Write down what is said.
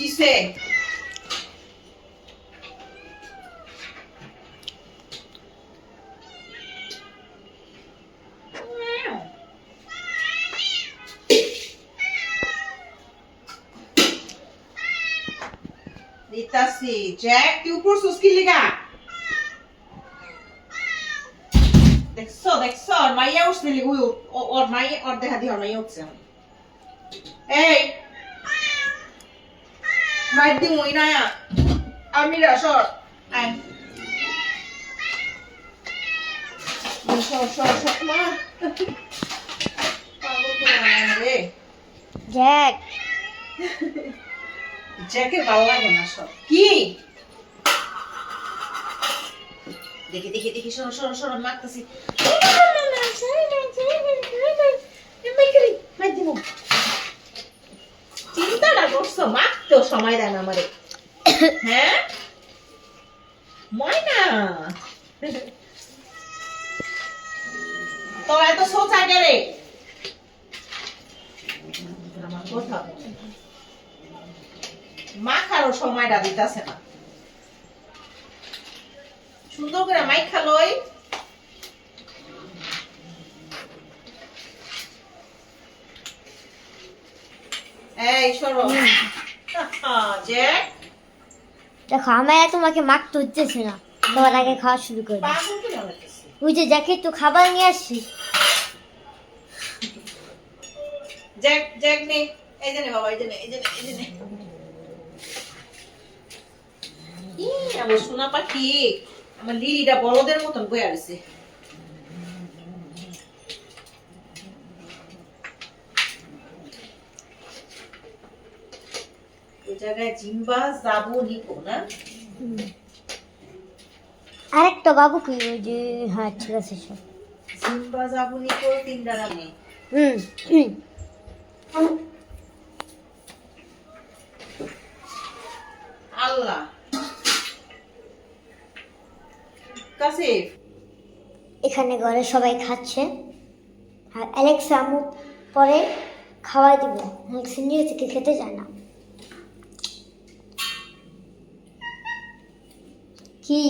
কিসে দিতাছি জ্যাক তুই উপর সুস্কি লিগা দেখছো দেখছো ওর মাইয়া উঠছে লিগা ওর মাইয়া ওর দেখা দি ওর মাইয়া উঠছে এই মাইর দি মই না আমি সর আয় সর মা পাগল করে রে জ্যাক জ্যাকের ভালো লাগে না সব কি দেখি দেখি দেখি সর মারতেছি চিন্তাটা করছো মারতেও সময় দেয় না আমারে হ্যাঁ ময়না তো এত সোচা গেলে আমার কথা মাখারও সময়টা দিতেছে না সুন্দর করে মাইক খালোই এই সরো জ্যাক দেখো আমার তোমাকে মারতে হচ্ছে না, তোমার আগে খাওয়া শুরু করে দাও। পাগল কেন লাগতেছে ওই যে জ্যাকে তো খাবার নিয়ে আসছি। জ্যাক জ্যাক নে এই যে নে বাবা এই যে নে ই আমার সোনা পাখি আমার লিলিটা বলদের মতন বয়ে আছে ওই জায়গায় জিম্বা যাবো নিকো না আরেকটা বাবু কি ওই যে, হ্যাঁ ঠিক আছে সব। জিম্বা যাবো নিকো তিনটা নামে আল্লাহ কাসিফ এখানে ঘরে সবাই খাচ্ছে আর অ্যালেক্সা আমু পরে খাওয়াই দিব, অ্যালেক্সা নিজে থেকে খেতে চায় না। কি